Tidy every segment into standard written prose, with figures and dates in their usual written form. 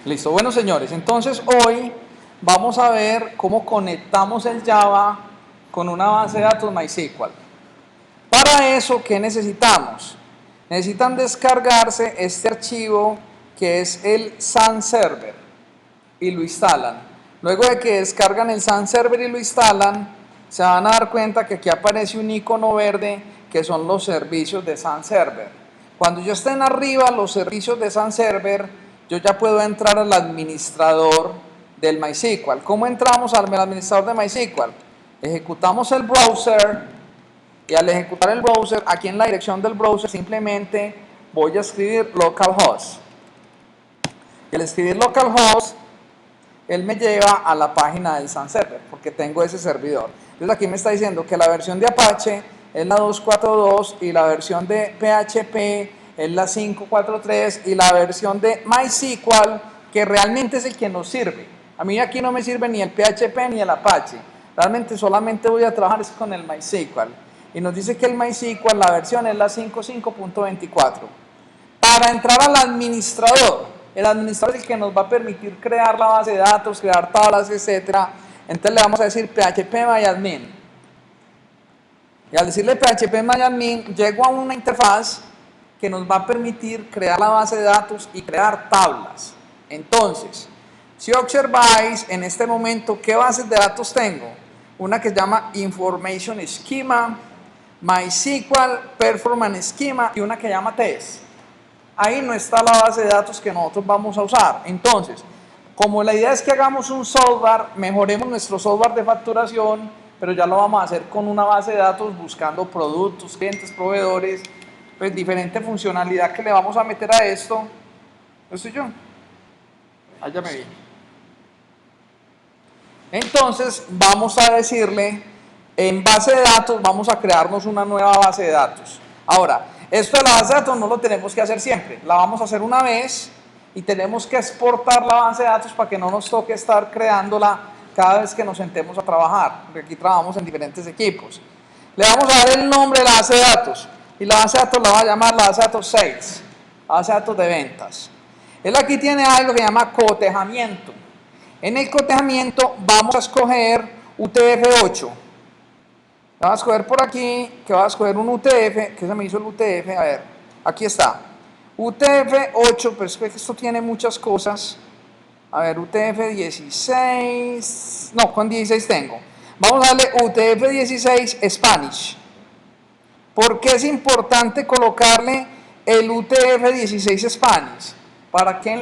Listo, bueno señores, entonces hoy vamos a ver cómo conectamos el Java con una base de datos MySQL. Para eso, ¿qué necesitamos? Necesitan descargarse este archivo que es el SAN Server y lo instalan. Luego de que descargan el SAN Server y lo instalan, se van a dar cuenta que aquí aparece un icono verde que son los servicios de SAN Server. Cuando ya estén arriba los servicios de SAN Server, yo ya puedo entrar al administrador del MySQL. ¿Cómo entramos al administrador de MySQL? Ejecutamos el browser y al ejecutar el browser, aquí en la dirección del browser simplemente voy a escribir localhost. Y al escribir localhost, él me lleva a la página del SAN Server, porque tengo ese servidor. Entonces aquí me está diciendo que la versión de Apache es la 2.4.2 y la versión de PHP es la 5.4.3 y la versión de MySQL, que realmente es el que nos sirve. A mí aquí no me sirve ni el PHP ni el Apache. Realmente solamente voy a trabajar con el MySQL. Y nos dice que el MySQL, la versión es la 5.5.24. Para entrar al administrador, el administrador es el que nos va a permitir crear la base de datos, crear tablas, etc. Entonces le vamos a decir phpMyAdmin. Y al decirle phpMyAdmin, llego a una interfaz que nos va a permitir crear la base de datos y crear tablas. Entonces, si observáis en este momento, ¿qué bases de datos tengo? Una que se llama Information Schema, MySQL, Performance Schema y una que se llama Test. Ahí no está la base de datos que nosotros vamos a usar. Entonces, como la idea es que hagamos un software, mejoremos nuestro software de facturación, pero ya lo vamos a hacer con una base de datos buscando productos, clientes, proveedores, pues diferente funcionalidad que le vamos a meter a esto. ¿Esto soy yo? Allá me vi. Entonces, vamos a decirle, en base de datos, vamos a crearnos una nueva base de datos. Ahora, esto de la base de datos no lo tenemos que hacer siempre, la vamos a hacer una vez y tenemos que exportar la base de datos para que no nos toque estar creándola cada vez que nos sentemos a trabajar, porque aquí trabajamos en diferentes equipos. Le vamos a dar el nombre de la base de datos y la base de datos la va a llamar la base de datos Sales, la base de datos de ventas. Él aquí tiene algo que se llama cotejamiento. En el cotejamiento vamos a escoger UTF-8. Vamos a escoger por aquí, que va a escoger un UTF, que se me hizo el UTF, a ver, aquí está. UTF-8, pero es que esto tiene muchas cosas. A ver, UTF-16, no, con 16 tengo. Vamos a darle UTF-16 Spanish. ¿Por qué es importante colocarle el UTF-16 Spanish? Para que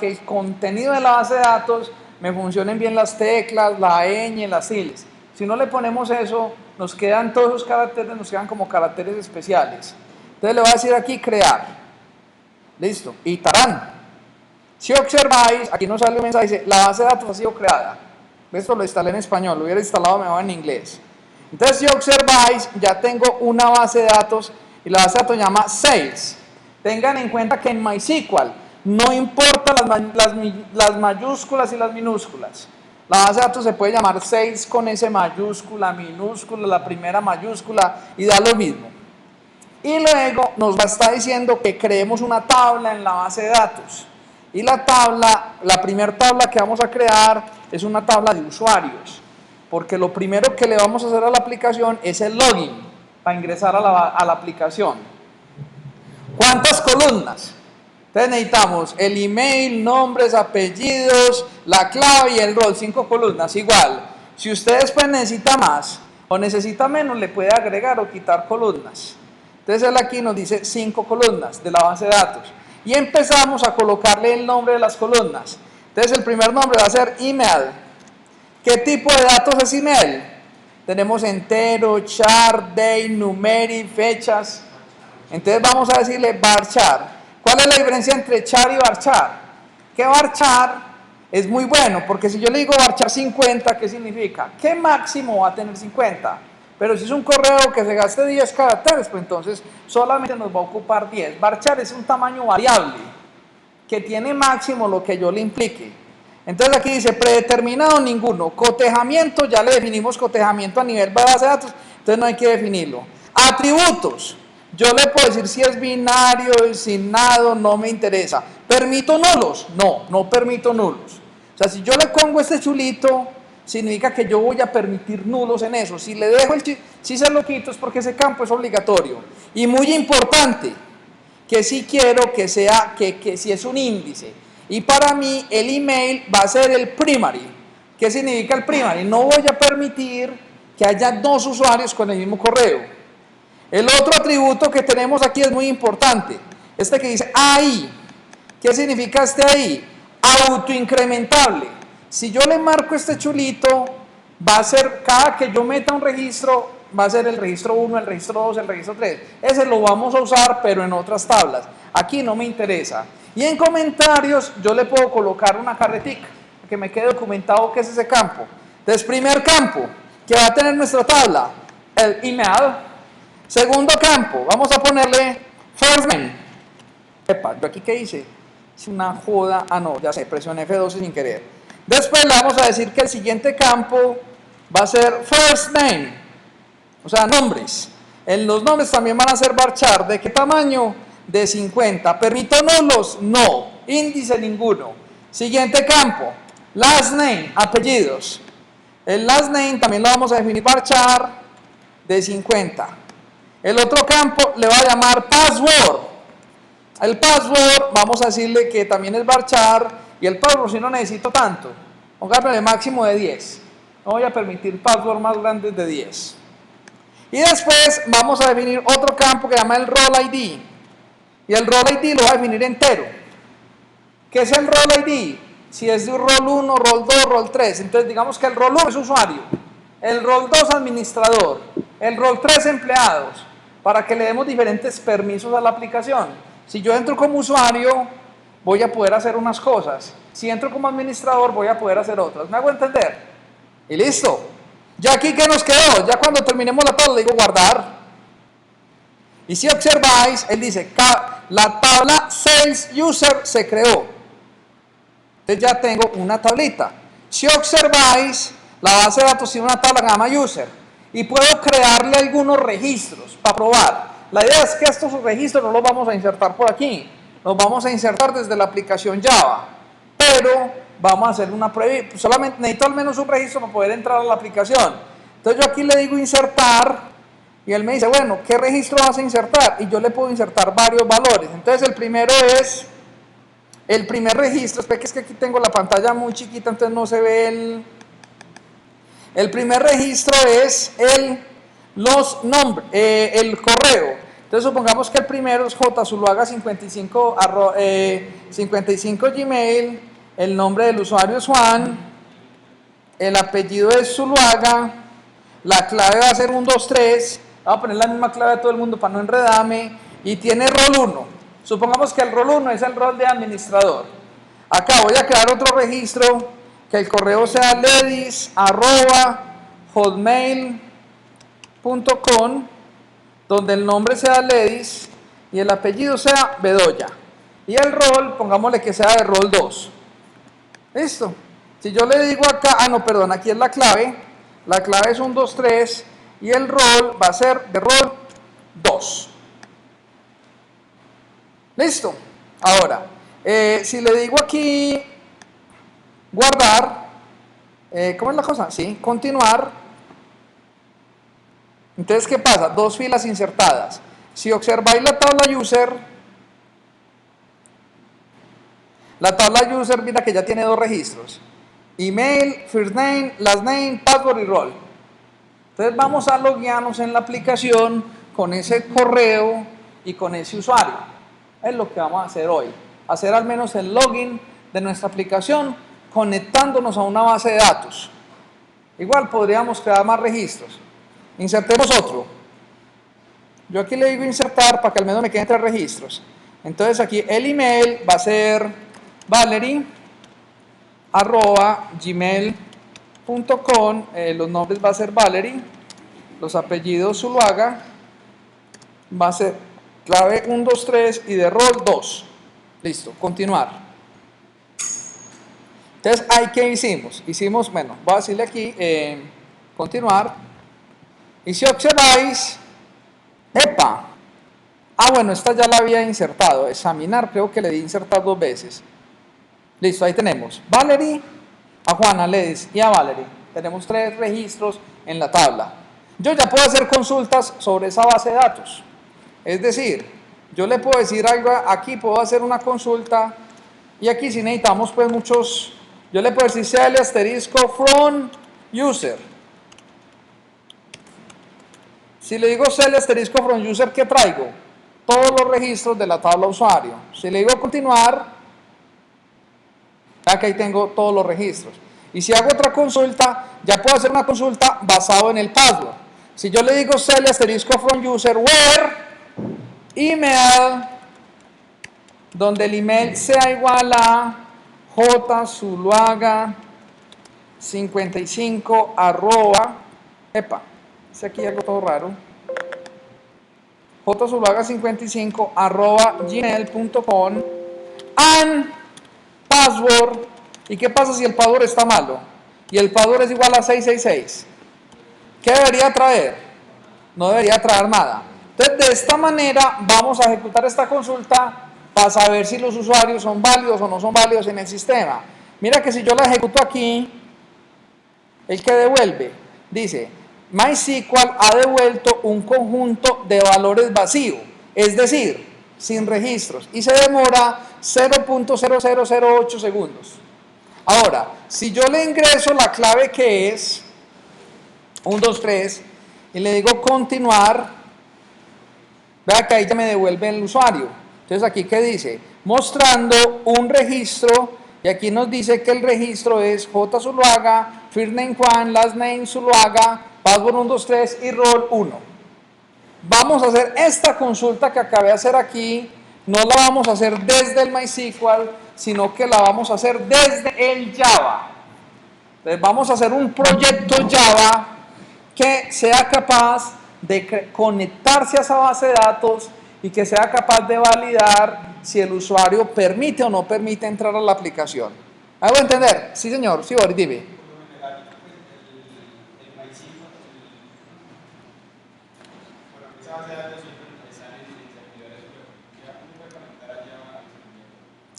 el contenido de la base de datos me funcionen bien las teclas, la ñ, las tildes. Si no le ponemos eso, nos quedan todos esos caracteres, nos quedan como caracteres especiales. Entonces le voy a decir aquí crear. Listo. Y tarán. Si observáis, aquí nos sale un mensaje, dice, la base de datos ha sido creada. Esto lo instalé en español, lo hubiera instalado mejor en inglés. Entonces si observáis, ya tengo una base de datos y la base de datos se llama Sales. Tengan en cuenta que en MySQL no importa las mayúsculas y las minúsculas. La base de datos se puede llamar Sales con S mayúscula, minúscula, la primera mayúscula y da lo mismo. Y luego nos va a estar diciendo que creemos una tabla en la base de datos. Y la tabla, la primera tabla que vamos a crear es una tabla de usuarios. Porque lo primero que le vamos a hacer a la aplicación es el login para ingresar a la aplicación. ¿Cuántas columnas? Entonces necesitamos el email, nombres, apellidos, la clave y el rol, 5 columnas, igual. Si usted después necesita más o necesita menos, le puede agregar o quitar columnas. Entonces él aquí nos dice 5 columnas de la base de datos. Y empezamos a colocarle el nombre de las columnas. Entonces el primer nombre va a ser email. ¿Qué tipo de datos es email? Tenemos entero, char, day, numeric, fechas. Entonces vamos a decirle varchar. ¿Cuál es la diferencia entre char y varchar? Que varchar es muy bueno, porque si yo le digo varchar 50, ¿qué significa? ¿Qué máximo va a tener 50? Pero si es un correo que se gaste 10 caracteres, pues entonces solamente nos va a ocupar 10. Varchar es un tamaño variable, que tiene máximo lo que yo le implique. Entonces aquí dice predeterminado ninguno. Cotejamiento, ya le definimos cotejamiento a nivel de base de datos, entonces no hay que definirlo. Atributos. Yo le puedo decir si es binario, sin nado, no me interesa. ¿Permito nulos? No, no permito nulos. O sea, si yo le pongo este chulito, significa que yo voy a permitir nulos en eso. Si le dejo si se lo quito es porque ese campo es obligatorio. Y muy importante, que si quiero que sea, que si es un índice. Y para mí el email va a ser el primary. ¿Qué significa el primary? No voy a permitir que haya dos usuarios con el mismo correo. El otro atributo que tenemos aquí es muy importante. Este que dice AI. ¿Qué significa este AI? Autoincrementable. Si yo le marco este chulito, va a ser, cada que yo meta un registro, va a ser el registro 1, el registro 2, el registro 3. Ese lo vamos a usar, pero en otras tablas. Aquí no me interesa. Y en comentarios, yo le puedo colocar una carretica, que me quede documentado qué es ese campo. Entonces, primer campo, que va a tener nuestra tabla, el email. Segundo campo, vamos a ponerle first name. Epa, ¿yo aquí qué hice? Es una joda. Ah, no, ya sé, presioné F12 sin querer. Después le vamos a decir que el siguiente campo va a ser first name, o sea, nombres. En los nombres también van a ser varchar. ¿De qué tamaño? De 50. ¿Permito nulos? No. Índice ninguno. Siguiente campo, last name, apellidos. El last name también lo vamos a definir varchar de 50. El otro campo le va a llamar password. El password vamos a decirle que también es varchar, y el password si no necesito tanto, póngame el máximo de 10. No voy a permitir password más grandes de 10. Y después vamos a definir otro campo que se llama el role ID. Y el role ID lo voy a definir entero. ¿Qué es el role ID? Si es de un rol 1, rol 2, rol 3. Entonces digamos que el rol 1 es usuario, el rol 2 administrador, el rol 3 empleados, para que le demos diferentes permisos a la aplicación. Si yo entro como usuario, voy a poder hacer unas cosas. Si entro como administrador, voy a poder hacer otras. ¿Me hago entender? Y listo. Ya aquí, ¿qué nos quedó? Ya cuando terminemos la tabla, le digo guardar. Y si observáis, él dice, la tabla Sales User se creó. Entonces ya tengo una tablita. Si observáis, la base de datos tiene una tabla que se llama User. Y puedo crearle algunos registros para probar. La idea es que estos registros no los vamos a insertar por aquí. Los vamos a insertar desde la aplicación Java. Pero vamos a hacer una prueba. Solamente necesito al menos un registro para poder entrar a la aplicación. Entonces yo aquí le digo insertar. Y él me dice, bueno, ¿qué registro vas a insertar? Y yo le puedo insertar varios valores. Entonces el primero es, el primer registro, espera que es que aquí tengo la pantalla muy chiquita, entonces no se ve el primer registro es los nombres, el correo. Entonces supongamos que el primero es jzuluaga55 55 Gmail, el nombre del usuario es Juan, el apellido es Zuluaga, la clave va a ser 123, voy a poner la misma clave de todo el mundo para no enredarme, y tiene rol 1. Supongamos que el rol 1 es el rol de administrador. Acá voy a crear otro registro, que el correo sea ledis@hotmail.com, donde el nombre sea Ledis y el apellido sea Bedoya. Y el rol, pongámosle que sea de rol 2. Listo. Si yo le digo acá, no, perdón, aquí es la clave es 123 y el rol va a ser de rol 2. Listo. Ahora, si le digo aquí guardar, ¿cómo es la cosa? Sí, continuar. Entonces, ¿qué pasa? Dos filas insertadas. Si observáis la tabla user, mira que ya tiene dos registros. Email, first name, last name, password y role. Entonces vamos a loguearnos en la aplicación con ese correo y con ese usuario. Es lo que vamos a hacer hoy. Hacer al menos el login de nuestra aplicación conectándonos a una base de datos. Igual podríamos crear más registros. Insertemos otro. Yo aquí le digo insertar para que al menos me queden 3 registros. Entonces aquí el email va a ser valerie@gmail.com, los nombres va a ser Valerie, los apellidos Zuluaga, va a ser clave 123 y de rol 2. Listo, continuar. Entonces, ahí ¿qué hicimos? Hicimos, bueno, voy a decirle aquí, continuar. Y si observáis, ¡epa! Ah, bueno, esta ya la había insertado. Examinar, creo que le di insertar 2 veces. Listo, ahí tenemos. Valerie, a Juana Ledis y a Valerie. Tenemos 3 registros en la tabla. Yo ya puedo hacer consultas sobre esa base de datos. Es decir, yo le puedo decir algo aquí, puedo hacer una consulta y aquí si necesitamos pues muchos, yo le puedo decir cl asterisco from user. Si le digo cl asterisco from user, ¿qué traigo? Todos los registros de la tabla usuario. Si le digo continuar, acá ahí tengo todos los registros. Y si hago otra consulta, ya puedo hacer una consulta basado en el password. Si yo le digo cl asterisco from user where email, donde el email sea igual a jzuluaga55 arroba, es aquí algo todo raro, jzuluaga55 arroba gmail.com and password. ¿Y qué pasa si el password está malo? Y el password es igual a 666. ¿Qué debería traer? No debería traer nada. Entonces, de esta manera vamos a ejecutar esta consulta para saber si los usuarios son válidos o no son válidos en el sistema. Mira que si yo la ejecuto aquí, el que devuelve, dice, MySQL ha devuelto un conjunto de valores vacío, es decir, sin registros, y se demora 0.0008 segundos. Ahora, si yo le ingreso la clave que es 123 y le digo continuar, vea que ahí ya me devuelve el usuario. Entonces aquí ¿qué dice? Mostrando un registro, y aquí nos dice que el registro es jzuluaga, first name Juan, last name Zuluaga, password 123 y rol 1. Vamos a hacer esta consulta que acabé de hacer aquí, no la vamos a hacer desde el MySQL, sino que la vamos a hacer desde el Java. Entonces vamos a hacer un proyecto Java que sea capaz de conectarse a esa base de datos y que sea capaz de validar si el usuario permite o no permite entrar a la aplicación. ¿Hago entender? Sí, señor. Sí, Boris, dime.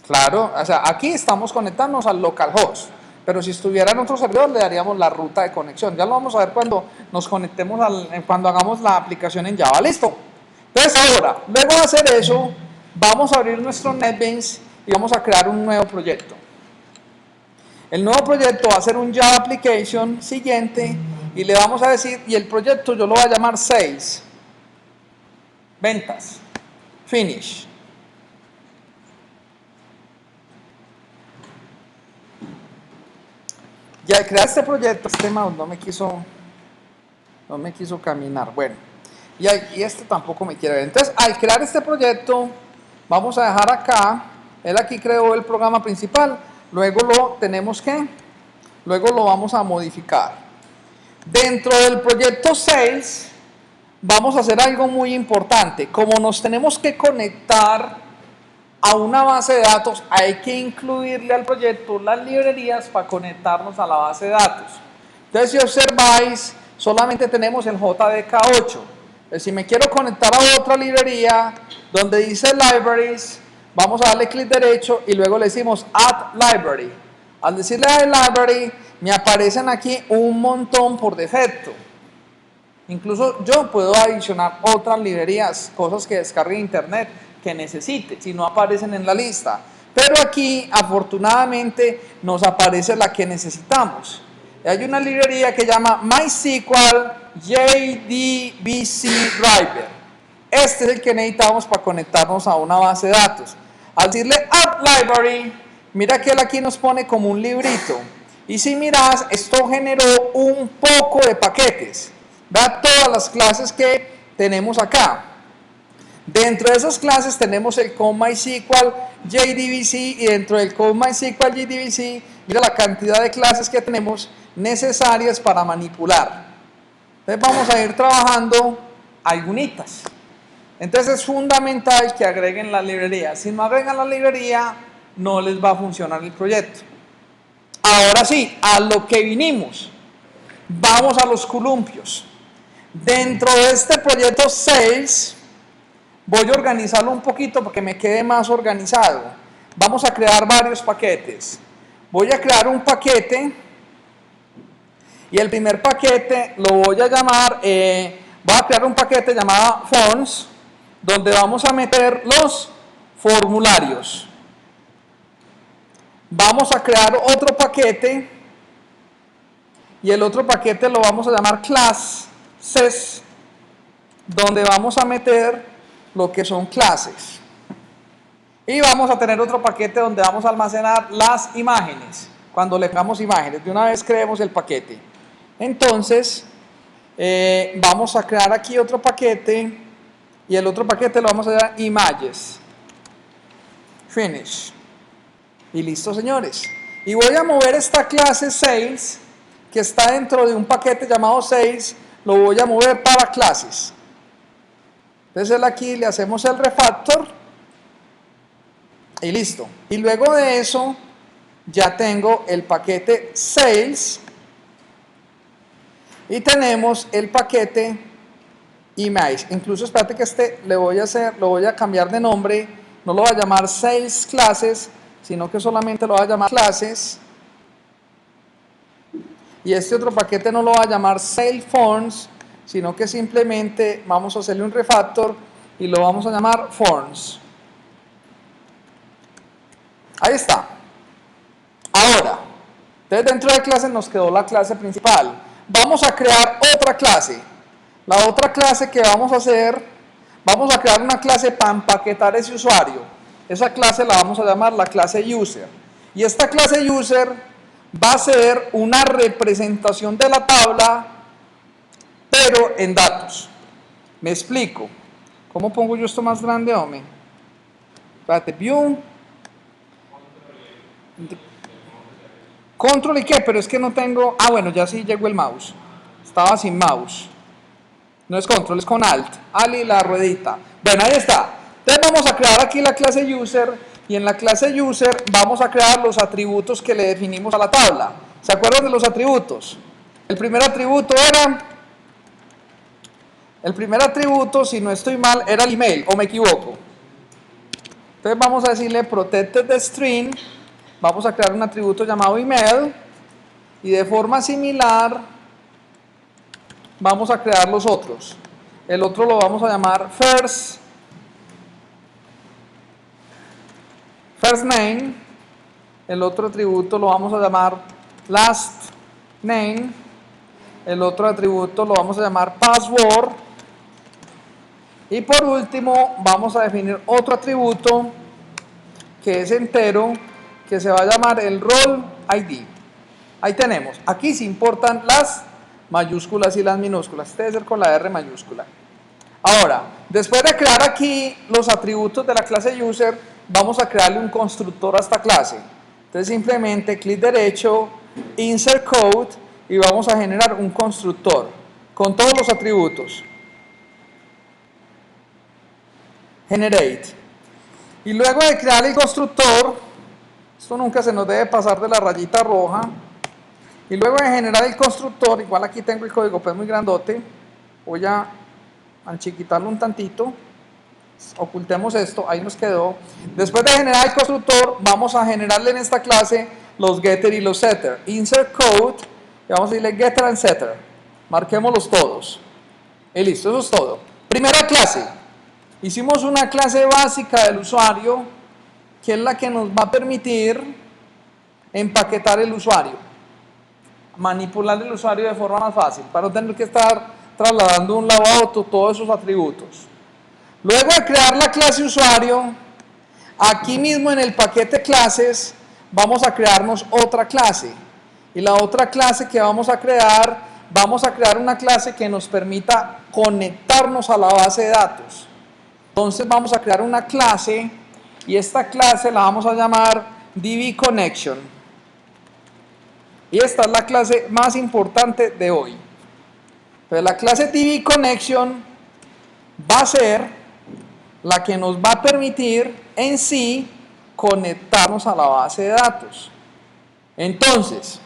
Claro, o sea, aquí estamos conectándonos al localhost, pero si estuviera en otro servidor le daríamos la ruta de conexión. Ya lo vamos a ver cuando nos conectemos, cuando hagamos la aplicación en Java. ¿Listo? Entonces ahora, luego de hacer eso, vamos a abrir nuestro NetBeans y vamos a crear un nuevo proyecto. El nuevo proyecto va a ser un Java Application siguiente y le vamos a decir, y el proyecto yo lo voy a llamar Sales, ventas, finish. Ya al crear este proyecto, este mouse no me quiso caminar, bueno, y este tampoco me quiere ver. Entonces, al crear este proyecto, vamos a dejar acá, él aquí creó el programa principal, luego luego lo vamos a modificar. Dentro del proyecto Sales, vamos a hacer algo muy importante. Como nos tenemos que conectar a una base de datos, hay que incluirle al proyecto las librerías para conectarnos a la base de datos. Entonces, si observáis, solamente tenemos el JDK8. Entonces, si me quiero conectar a otra librería donde dice Libraries, vamos a darle clic derecho y luego le decimos Add Library. Al decirle Add Library, me aparecen aquí un montón por defecto. Incluso yo puedo adicionar otras librerías, cosas que descargue de internet que necesite, si no aparecen en la lista. Pero aquí, afortunadamente, nos aparece la que necesitamos. Hay una librería que llama MySQL JDBC Driver. Este es el que necesitamos para conectarnos a una base de datos. Al decirle Add Library, mira que él aquí nos pone como un librito. Y si miras, esto generó un poco de paquetes. Vea todas las clases que tenemos acá. Dentro de esas clases tenemos el code MySQL JDBC y dentro del code MySQL JDBC, mira la cantidad de clases que tenemos necesarias para manipular. Entonces vamos a ir trabajando algunitas. Entonces es fundamental que agreguen la librería. Si no agregan la librería, no les va a funcionar el proyecto. Ahora sí, a lo que vinimos. Vamos a los columpios. Dentro de este proyecto Sales, Voy a organizarlo un poquito para que me quede más organizado. Vamos a crear varios paquetes. Voy a crear un paquete y el primer paquete lo voy a llamar, voy a crear un paquete llamado forms, donde vamos a meter los formularios. Vamos a crear otro paquete y el otro paquete lo vamos a llamar classes, donde vamos a meter lo que son clases. Y vamos a tener otro paquete donde vamos a almacenar las imágenes. Cuando le pongamos imágenes, de una vez creemos el paquete. Entonces, vamos a crear aquí otro paquete y el otro paquete lo vamos a llamar images. Finish. Y listo, señores. Y voy a mover esta clase sales, que está dentro de un paquete llamado sales, lo voy a mover para clases. Entonces aquí le hacemos el refactor y listo. Y luego de eso ya tengo el paquete sales y tenemos el paquete image. Incluso espérate que este lo voy a cambiar de nombre, no lo voy a llamar sales classes, sino que solamente lo voy a llamar clases. Y este otro paquete no lo voy a llamar sales forms, sino que simplemente vamos a hacerle un refactor y lo vamos a llamar forms. Ahí está. Ahora, entonces dentro de clases nos quedó la clase principal. Vamos a crear otra clase. La otra clase que vamos a hacer, vamos a crear una clase para empaquetar ese usuario. Esa clase la vamos a llamar la clase user. Y esta clase user va a ser una representación de la tabla, pero en datos. Me explico. ¿Cómo pongo yo esto más grande, hombre? Espérate, view. Control y qué, pero es que no tengo. Ah, bueno, ya sí llegó el mouse. Estaba sin mouse. No es control, es con alt. Alt y la ruedita. Bueno, ahí está. Entonces vamos a crear aquí la clase user. Y en la clase user vamos a crear los atributos que le definimos a la tabla. ¿Se acuerdan de los atributos? El primer atributo era. El primer atributo, si no estoy mal, era el email, o me equivoco. Entonces vamos a decirle protected the string. Vamos a crear un atributo llamado email. Y de forma similar, vamos a crear los otros. El otro lo vamos a llamar first name. El otro atributo lo vamos a llamar last name. El otro atributo lo vamos a llamar password. Y por último vamos a definir otro atributo que es entero, que se va a llamar el role ID. Ahí tenemos. Aquí se importan las mayúsculas y las minúsculas. Este debe ser con la R mayúscula. Ahora, después de crear aquí los atributos de la clase user, vamos a crearle un constructor a esta clase. Entonces simplemente clic derecho, insert code y vamos a generar un constructor con todos los atributos. Generate. Y luego de crear el constructor, esto nunca se nos debe pasar de la rayita roja. Y luego de generar el constructor, igual aquí tengo el código pues muy grandote, voy a chiquitarlo un tantito, ocultemos esto, ahí nos quedó. Después de generar el constructor, vamos a generarle en esta clase los getter y los setter. Insert code, y vamos a decirle getter and setter, marquémoslos todos. Y listo, eso es todo. Primera clase, hicimos una clase básica del usuario, que es la que nos va a permitir empaquetar el usuario, manipular el usuario de forma más fácil, para no tener que estar trasladando de un lado a otro todos esos atributos. Luego de crear la clase usuario, aquí mismo en el paquete clases, vamos a crearnos otra clase. Y la otra clase que vamos a crear una clase que nos permita conectarnos a la base de datos. Entonces vamos a crear una clase y esta clase la vamos a llamar DB Connection. Y esta es la clase más importante de hoy. Entonces la clase DB Connection va a ser la que nos va a permitir en sí conectarnos a la base de datos. Entonces,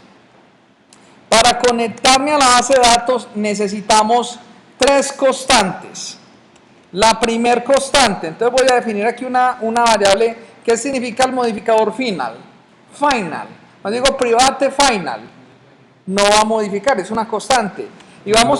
para conectarme a la base de datos necesitamos tres constantes. la primer constante. Entonces voy a definir aquí una variable. ¿Qué significa el modificador final? Final. Cuando digo private final, no va a modificar, es una constante. Y vamos